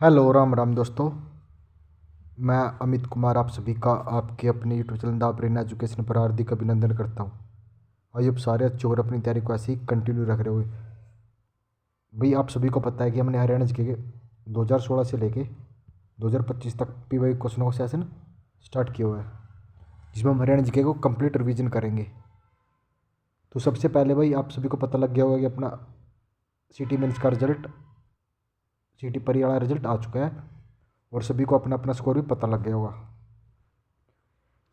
Hello Ram Ram दोस्तों। मैं अमित कुमार आप सभी का आपके अपने YouTube channel the brain education पर हार्दिक अभिनंदन करता हूँ। आइए अब सारे अच्छे और अपनी तैयारी को ऐसे ही कंटिन्यू रख रहे हुए। भाई आप सभी को पता है कि हमने हरियाणा जी के 2016 से लेके 2025 तक PY क्वेश्चनों का सेशन स्टार्ट किया हुआ है, जिसमें हम हरियाणा जी को कंप्लीट रिवीजन करेंगे। तो सबसे पहले भाई आप सभी को पता लग गया होगा कि अपना सिटी मेंस का रिजल्ट, सिटी परी वाला रिजल्ट आ चुका है और सभी को अपना अपना स्कोर भी पता लग गया होगा।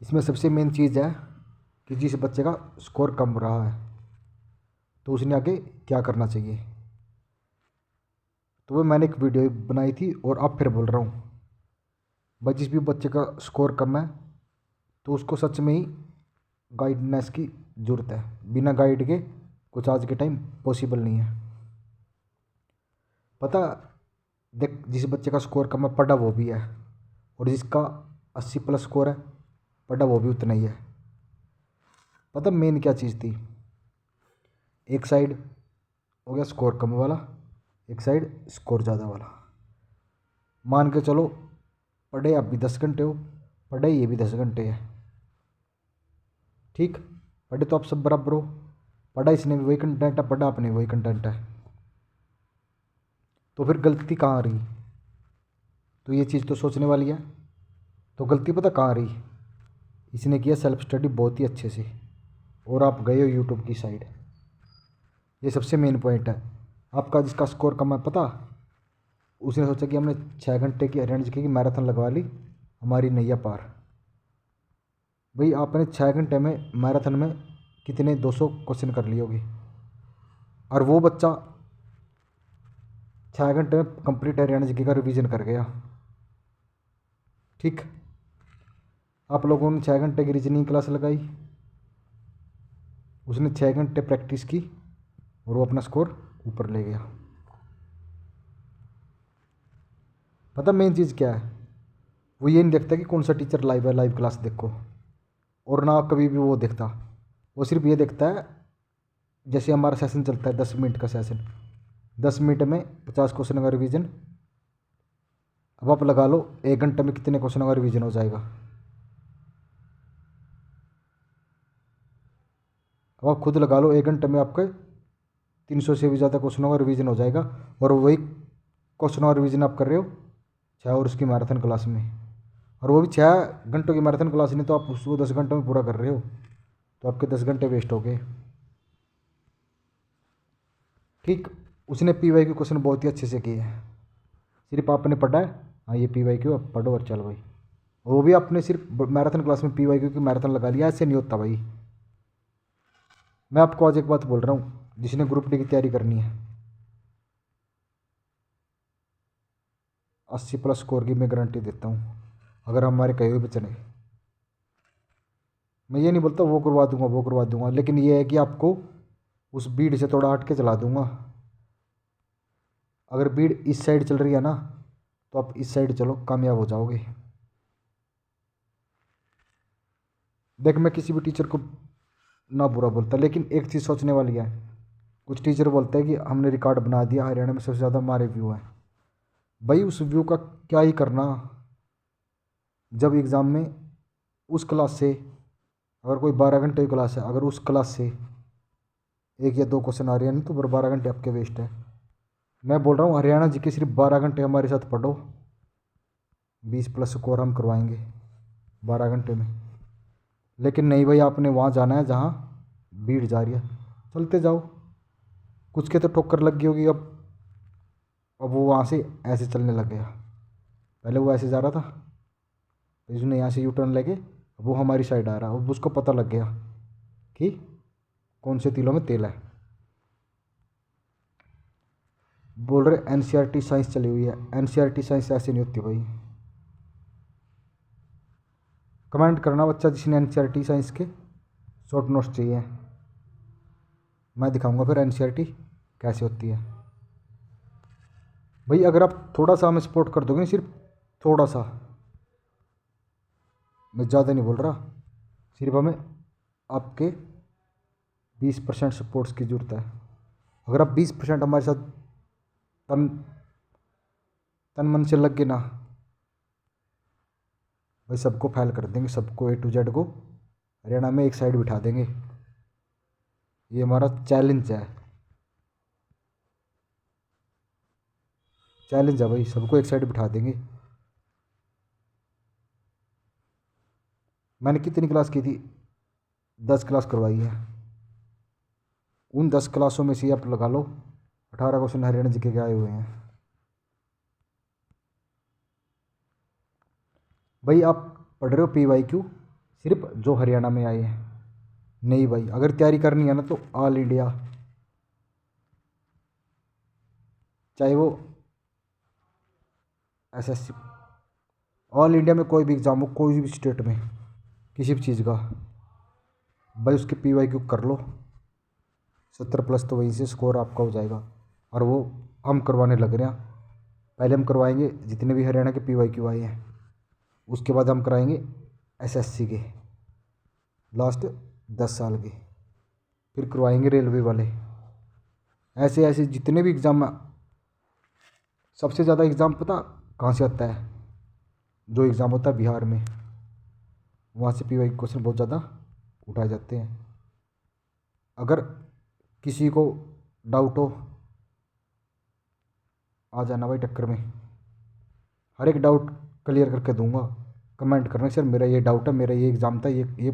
इसमें सबसे मेन चीज़ है कि जिस बच्चे का स्कोर कम रहा है तो उसने आगे क्या करना चाहिए। तो वो मैंने एक वीडियो बनाई थी और अब फिर बोल रहा हूँ। भाई जिस भी बच्चे का स्कोर कम है तो उसको सच में ही गाइडनेस की ज़रूरत है। बिना गाइड के कुछ आज के टाइम पॉसिबल नहीं है। पता, देख जिस बच्चे का स्कोर कम है पढ़ा वो भी है, और जिसका 80+ स्कोर है पढ़ा वो भी उतना ही है। पता मेन क्या चीज़ थी, एक साइड हो गया स्कोर कम वाला, एक साइड स्कोर ज़्यादा वाला। मान के चलो पढ़े आप भी 10 घंटे हो, पढ़े ये भी 10 घंटे है, ठीक। पढ़े तो आप सब बराबर हो, पढ़ा इसने भी वही कंटेंट है, पढ़ा आपने वही कंटेंट है, तो फिर गलती कहाँ आ रही। तो ये चीज़ तो सोचने वाली है। तो गलती पता कहाँ आ रही, इसने किया सेल्फ स्टडी बहुत ही अच्छे से और आप गए हो यूट्यूब की साइड। ये सबसे मेन पॉइंट है। आपका जिसका स्कोर कम है पता, उसने सोचा कि हमने 6 घंटे की हरियाणा जी की मैराथन लगवा ली, हमारी नैया पार। भाई आपने 6 घंटे में मैराथन में कितने 200 क्वेश्चन कर लिए होगे, और वो बच्चा 6 घंटे में कंप्लीट हरियाणा जी का रिवीजन कर गया, ठीक। आप लोगों ने 6 घंटे की रीजनिंग क्लास लगाई, उसने 6 घंटे प्रैक्टिस की और वो अपना स्कोर ऊपर ले गया। पता मेन चीज़ क्या है, वो ये नहीं देखता कि कौन सा टीचर लाइव है, लाइव क्लास देखो, और ना कभी भी वो देखता। वो सिर्फ ये देखता है, जैसे हमारा सेशन चलता है 10 मिनट का सेशन, 10 मिनट में 50 क्वेश्चन का रिवीजन। अब आप लगा लो 1 घंटे में कितने क्वेश्चनों का रिवीजन हो जाएगा। अब आप खुद लगा लो 1 घंटे में आपके 300 से भी ज़्यादा क्वेश्चनों का रिवीजन हो जाएगा, और वही क्वेश्चनों का रिवीजन आप कर रहे हो 6 और उसकी मैराथन क्लास में, और वो भी 6 घंटों की मैराथन क्लास नहीं, तो आप उसको 10 घंटों में पूरा कर रहे हो, तो आपके 10 घंटे वेस्ट हो गए, ठीक। उसने PY क्वेश्चन बहुत ही अच्छे से किए हैं, सिर्फ आपने पढ़ा है, हाँ ये PY आप पढ़ो और चलो भाई। वो भी आपने सिर्फ मैराथन क्लास में PY की मैराथन लगा लिया, ऐसे नहीं होता भाई। मैं आपको आज एक बात बोल रहा हूँ, जिसने ग्रुप डी की तैयारी करनी है 80+ स्कोर की मैं गारंटी देता हूँ, अगर हमारे कहे हुए बच्चे नहीं। मैं ये नहीं बोलता वो करवा दूंगा वो करवा दूंगा, लेकिन ये है कि आपको उस भीड़ से थोड़ा हट के चला दूंगा। अगर भीड़ इस साइड चल रही है ना, तो आप इस साइड चलो, कामयाब हो जाओगे। देख मैं किसी भी टीचर को ना बुरा बोलता, लेकिन एक चीज़ सोचने वाली है। कुछ टीचर बोलते हैं कि हमने रिकॉर्ड बना दिया, हरियाणा में सबसे ज़्यादा हमारे व्यू हैं। भाई उस व्यू का क्या ही करना, जब एग्ज़ाम में उस क्लास से, अगर कोई 12 घंटे की क्लास है, अगर उस क्लास से 1 या 2 क्वेश्चन आ रहे हैं तो फिर 12 घंटे आपके वेस्ट है। मैं बोल रहा हूँ हरियाणा जी के सिर्फ 12 घंटे हमारे साथ पढ़ो, 20+ स्कोर हम करवाएंगे 12 घंटे में। लेकिन नहीं भाई, आपने वहाँ जाना है जहाँ भीड़ जा रही है, चलते जाओ। कुछ के तो ठोकर लग गई होगी, अब वो वहाँ से ऐसे चलने लग गया। पहले वो ऐसे जा रहा था, फिर उसने यहाँ से U टर्न लेके अब वो हमारी साइड आ रहा है। अब उसको पता लग गया कि कौन से तिलों में तेल है। बोल रहे NCERT साइंस चली हुई है, NCERT साइंस ऐसे नहीं होती भाई। कमेंट करना बच्चा जिसने NCERT साइंस के शॉर्ट नोट्स चाहिए, मैं दिखाऊंगा फिर NCERT कैसे होती है। भाई अगर आप थोड़ा सा हमें सपोर्ट कर दोगे ना, सिर्फ थोड़ा सा, मैं ज़्यादा नहीं बोल रहा, सिर्फ हमें आपके 20% सपोर्ट्स की ज़रूरत है। अगर आप 20% हमारे साथ टर्न तन मन से लग गए ना भाई, सबको फाइल कर देंगे, सबको A to Z को हरियाणा में एक साइड बिठा देंगे। ये हमारा चैलेंज है, चैलेंज है भाई, सबको एक साइड बिठा देंगे। मैंने कितनी क्लास की थी? 10 क्लास करवाई है। उन 10 क्लासों में से आप लगा लो 18 क्वेश्चन हरियाणा जी के आए हुए हैं। भाई आप पढ़ रहे हो PYQ सिर्फ जो हरियाणा में आए हैं? नहीं भाई, अगर तैयारी करनी है ना तो ऑल इंडिया, चाहे वो SSC, ऑल इंडिया में कोई भी एग्ज़ाम हो, कोई भी स्टेट में किसी भी चीज़ का, भाई उसके PYQ कर लो। 70+ तो वहीं से स्कोर आपका हो जाएगा। और वो हम करवाने लग रहे हैं। पहले हम करवाएंगे जितने भी हरियाणा के PYQ आए हैं, उसके बाद हम कराएंगे SSC के लास्ट 10 साल के, फिर करवाएंगे रेलवे वाले। ऐसे ऐसे जितने भी एग्ज़ाम, सबसे ज़्यादा एग्ज़ाम पता कहाँ से आता है? जो एग्ज़ाम होता है बिहार में, वहाँ से PYQ क्वेश्चन बहुत ज़्यादा उठाए जाते हैं। अगर किसी को डाउट हो, आ जाना भाई टक्कर में, हर एक डाउट क्लियर करके दूंगा। कमेंट करना सर मेरा ये डाउट है, मेरा ये एग्ज़ाम था, ये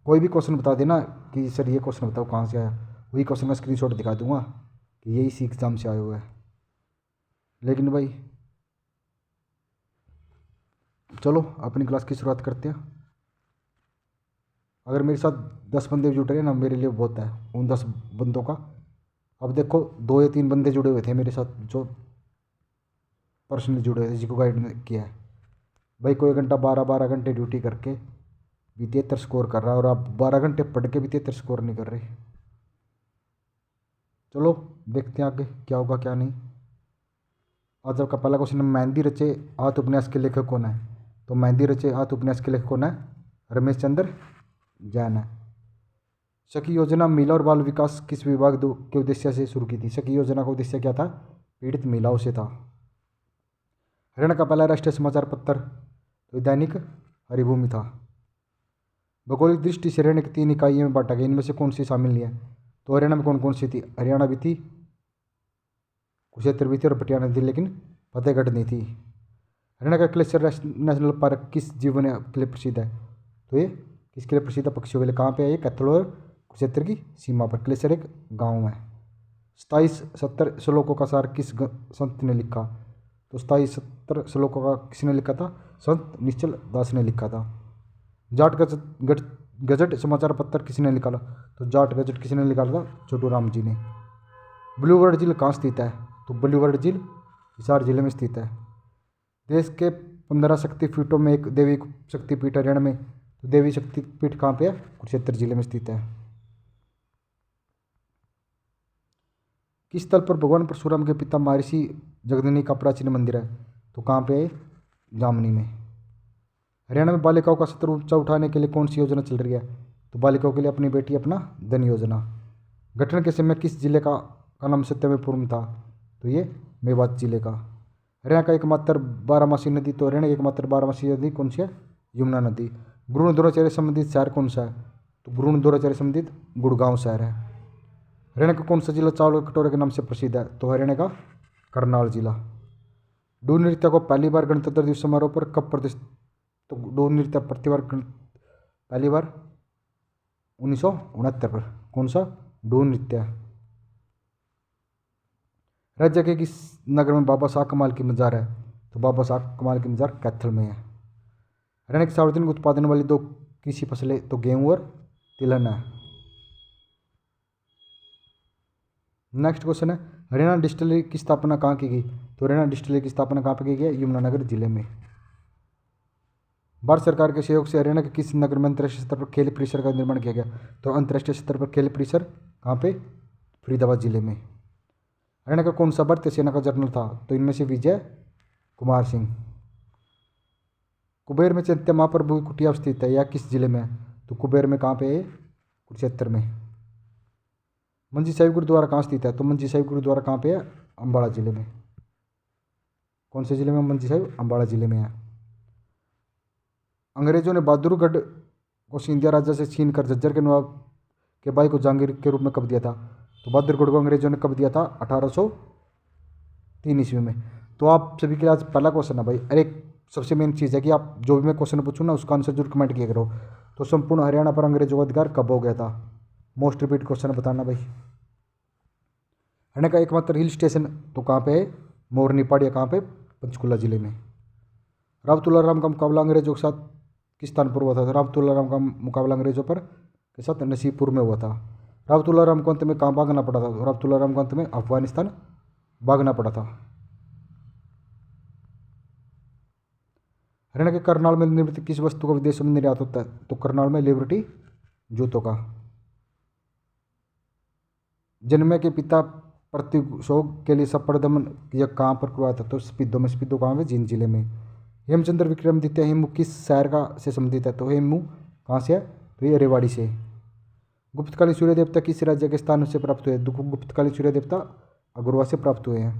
कोई भी क्वेश्चन बता देना कि सर ये क्वेश्चन बताओ कहाँ से आया, वही क्वेश्चन मैं स्क्रीनशॉट दिखा दूंगा कि ये इसी एग्ज़ाम से आया हुआ है। लेकिन भाई चलो अपनी क्लास की शुरुआत करते हैं। अगर मेरे साथ 10 बंदे जुड़ रहे हैं ना, मेरे लिए बहुत है उन 10 बंदों का। अब देखो 2 या 3 बंदे जुड़े हुए थे मेरे साथ, जो पर्सनली जुड़े हुए थे, जिसको गाइड किया है। भाई कोई घंटा 12-12 घंटे ड्यूटी करके भी 73 स्कोर कर रहा है, और आप 12 घंटे पढ़ के भी 73 स्कोर नहीं कर रहे। चलो देखते हैं आगे क्या होगा क्या नहीं। आज आपका पहला क्वेश्चन है, मेहंदी रचे आत्म उपन्यास के लेखक कौन है? तो मेहंदी रचे आत्म उपन्यास के लेखक कौन है? रमेश चंद्र जैन है। सखी योजना महिला और बाल विकास किस विभाग के उद्देश्य से शुरू की थी? सखी योजना का उद्देश्य क्या था? पीड़ित महिलाओं से था। हरियाणा का पहला राष्ट्रीय समाचार पत्र तो दैनिक हरिभूमि था। भौगोलिक दृष्टि से हरियाणा की 3 इकाइयों में बांटा गया, इनमें से कौन सी शामिल नहीं है? तो हरियाणा में कौन कौन सी थी? हरियाणा भी थी, कुरुक्षेत्र भी थी और पटियाला थी, लेकिन फतेहगढ़ नहीं थी। हरियाणा का क्लेचर नेशनल पार्क किस जीव के लिए प्रसिद्ध है? तो ये किसके लिए प्रसिद्ध है? पक्षियों के लिए। कहाँ पे है ये? कैथल और कुरुक्षेत्र की सीमा पर। क्लेचर एक गाँव है। 27-70 श्लोकों का सार किस संत ने लिखा? तो 27-70 श्लोकों का किसने लिखा था? संत निश्चल दास ने लिखा था। जाट गजट समाचार पत्र किसने निकाला? तो जाट गजट किसने निकाला था? छोटू राम जी ने। ब्लू वर्ल्ड झील कहाँ स्थित है? तो ब्लू वर्ल्ड झील हिसार जिले में स्थित है। देश के 15 शक्तिपीठों में एक देवी शक्तिपीठ हरियाणा में, तो देवी शक्तिपीठ कहाँ पे है? कुरुक्षेत्र जिले में स्थित है। किस स्थल पर भगवान परशुराम के पिता महर्षि जगदनी का प्राचीन मंदिर है? तो कहाँ पे है? जामनी में। हरियाणा में बालिकाओं का स्तर ऊंचा उठाने के लिए कौन सी योजना चल रही है? तो बालिकाओं के लिए अपनी बेटी अपना धन योजना। गठन के समय किस जिले का नाम सत्यमेव था? तो ये मेवात जिले का। हरियाणा का एकमात्र बारहमासी नदी, तो हरियाणा की एकमात्र बारहमासी नदी कौन सी है? यमुना नदी। भ्रूण दुराचार्य संबंधित शहर कौन सा है? तो भ्रूण दुराचार्य संबंधित गुड़गांव शहर है। हरियाणा का कौन सा जिला चावल के कटोरे के नाम से प्रसिद्ध है? तो हरियाणा का करनाल जिला। डू नृत्य को पहली बार गणतंत्र दिवस समारोह पर कब प्रदर्शित? तो डू नृत्य पहली बार 1969 पर। कौन सा? डू नृत्य। राज्य के किस नगर में बाबा साहब कमाल की मजार है? तो बाबा साहब कमाल की मजार कैथल में है। हरियाणा की सार्वजनिक उत्पादन वाली 2 कृषि फसलें, तो गेहूं और तिलहन है। नेक्स्ट क्वेश्चन है, हरियाणा डिस्टिलरी की स्थापना कहाँ की गई? तो हरियाणा डिस्टिलरी की स्थापना कहाँ पर की गई है? यमुनानगर जिले में। भारत सरकार के सहयोग से हरियाणा के किस नगर में अंतर्राष्ट्रीय स्तर पर खेल परिसर का निर्माण किया गया? तो अंतर्राष्ट्रीय स्तर पर खेल परिसर कहाँ पे? फरीदाबाद जिले में। हरियाणा का कौन सा भारतीय सेना का जनरल था? तो इनमें से विजय कुमार सिंह। कुबेर में चैत्य महाप्रभु की कुटिया स्थित है, यह किस जिले में है? तो कुबेर में कहाँ पे है? कुरुक्षेत्र में। मंजी साहिब गुरुद्वारा कहाँ स्थित है? तो मंजी साहिब गुरुद्वारा कहाँ पे है? अम्बाड़ा जिले में। कौन से ज़िले में मंजी साहिब? अम्बाड़ा ज़िले में है। अंग्रेजों ने बहादुरगढ़ को सिंधिया राजा से छीन कर झज्जर के नवाब के भाई को जहांगीर के रूप में कब दिया था? तो बहादुरगढ़ को अंग्रेजों ने कब दिया था? 1803 ईस्वी में। तो आप सभी के आज पहला क्वेश्चन है भाई। अरे सबसे मेन चीज़ है कि आप जो भी मैं क्वेश्चन पूछूँ ना उसका आंसर जरूर कमेंट किया करो। तो संपूर्ण हरियाणा पर अंग्रेजों का अधिकार कब हो गया था? मोस्ट रिपीट क्वेश्चन बताना भाई। हरियाणा का एकमात्र हिल स्टेशन तो कहाँ पे है? मोरनी पहाड़िया कहाँ पे? पंचकुला जिले में। राव तुलाराम का मुकाबला अंग्रेजों के साथ किस स्थान पर हुआ था? राव तुलाराम का मुकाबला अंग्रेजों पर के साथ नसीबपुर में हुआ था। राव तुलाराम को अंत में कहाँ भागना पड़ा था? राव तुलाराम को अंत में अफगानिस्तान भागना पड़ा था। हरियाणा के करनाल में निर्मित किस वस्तु का विदेशों में निर्यात होता है? तो करनाल में लिबर्टी जूतों का। जन्मे के पिता प्रतिशोग के लिए सफरदमन यह कहाँ पर हुआ था? तो स्पीदो में। स्पीदो कहाँ में? जींद जिले में। हेमचंद्र विक्रमादित्य हेमू किस शहर का से संबंधित है? तो हेमू कहाँ से है? तो ये रेवाड़ी से। गुप्तकालीन सूर्य देवता किस राज्य के स्थान से प्राप्त हुए? गुप्तकालीन सूर्य देवता अगरवा से प्राप्त हुए हैं।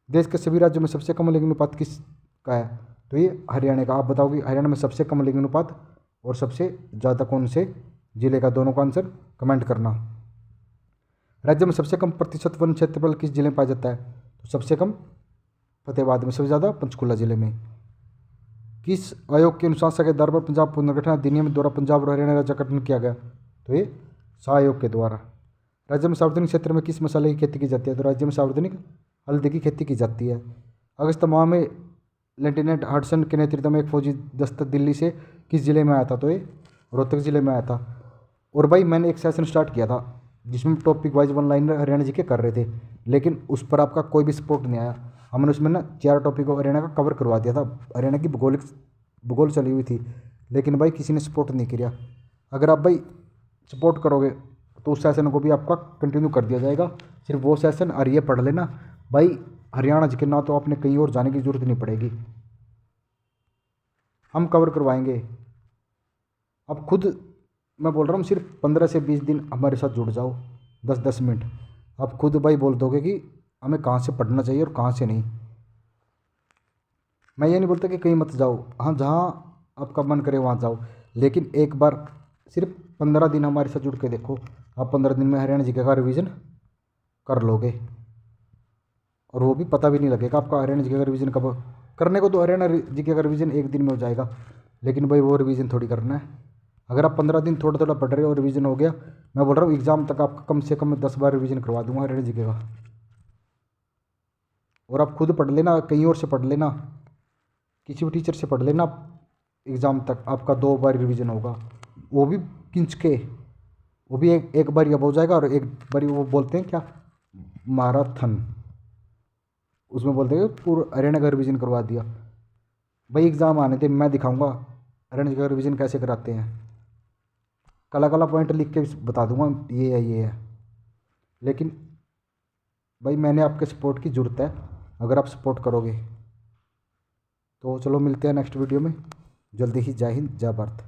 देश के सभी राज्यों में सबसे कम लिंग अनुपात किस का है? तो ये हरियाणा का। आप बताओगे हरियाणा में सबसे कम लिंग अनुपात और सबसे ज़्यादा कौन से जिले का? दोनों का आंसर कमेंट करना। राज्य में सबसे कम प्रतिशत वन क्षेत्रफल किस जिले में पाया जाता है? तो सबसे कम फतेहाबाद में, सबसे ज़्यादा पंचकुला जिले में। किस आयोग के अनुशंसा के आधार पर पंजाब पुनर्गठन अधिनियम द्वारा पंजाब और हरियाणा राज्य का गठन किया गया? तो ये शाह आयोग के द्वारा। राज्य में सार्वजनिक क्षेत्र में किस मसाले की खेती की जाती है? तो राज्य में सार्वजनिक हल्दी की खेती की जाती है। अगस्त माह में लेफ्टिनेंट हडसन के नेतृत्व में एक फौजी दस्ता दिल्ली से किस जिले में आया था? तो ये रोहतक जिले में आया था। और भाई मैंने एक सेशन स्टार्ट किया था जिसमें topic wise one liner Haryana G K कर रहे थे, लेकिन उस पर आपका कोई भी सपोर्ट नहीं आया। हमने उसमें ना 4 टॉपिक को हरियाणा का कवर करवा दिया था। हरियाणा की भूगोल चली हुई थी, लेकिन भाई किसी ने सपोर्ट नहीं किया। अगर आप भाई सपोर्ट करोगे तो उस सेशन को भी आपका कंटिन्यू कर दिया जाएगा। सिर्फ वो सेशन और ये पढ़ लेना भाई। हरियाणा जी के ना तो आपने कहीं और जाने की जरूरत नहीं पड़ेगी, हम कवर करवाएंगे। अब खुद मैं बोल रहा हूँ सिर्फ 15 से 20 दिन हमारे साथ जुड़ जाओ, 10-10 मिनट। आप खुद भाई बोल दोगे कि हमें कहाँ से पढ़ना चाहिए और कहाँ से नहीं। मैं ये नहीं बोलता कि कहीं मत जाओ, हाँ जहाँ आपका मन करे वहाँ जाओ, लेकिन एक बार सिर्फ 15 दिन हमारे साथ जुड़ के देखो। आप 15 दिन में हरियाणा जी का रिवीजन कर लोगे और वो भी पता भी नहीं लगेगा आपका हरियाणा जी का रिवीजन कब करने को। तो हरियाणा जी का रिवीजन एक दिन में हो जाएगा, लेकिन भाई वो रिवीजन थोड़ी करना है। अगर आप 15 दिन थोड़ा थोड़ा पढ़ रहे हो और रिवीजन हो गया, मैं बोल रहा हूँ एग्जाम तक आपका कम से कम 10 बार रिवीजन करवा दूंगा हरियाणा जी का। और आप खुद पढ़ लेना, कहीं और से पढ़ लेना, किसी भी टीचर से पढ़ लेना, एग्ज़ाम तक आपका 2 बार रिवीजन होगा, वो भी खींच के। वो भी एक बार अब हो जाएगा और एक बार वो बोलते हैं क्या, मैराथन, उसमें बोलते हैं पूरा हरियाणा का रिवीजन करवा दिया। भाई एग्ज़ाम आने थे, मैं दिखाऊंगा हरियाणा का रिवीजन कैसे कराते हैं। काला काला पॉइंट लिख के बता दूंगा ये है। लेकिन भाई मैंने आपके सपोर्ट की ज़रूरत है। अगर आप सपोर्ट करोगे तो चलो मिलते हैं नेक्स्ट वीडियो में जल्दी ही। जय हिंद, जय भारत।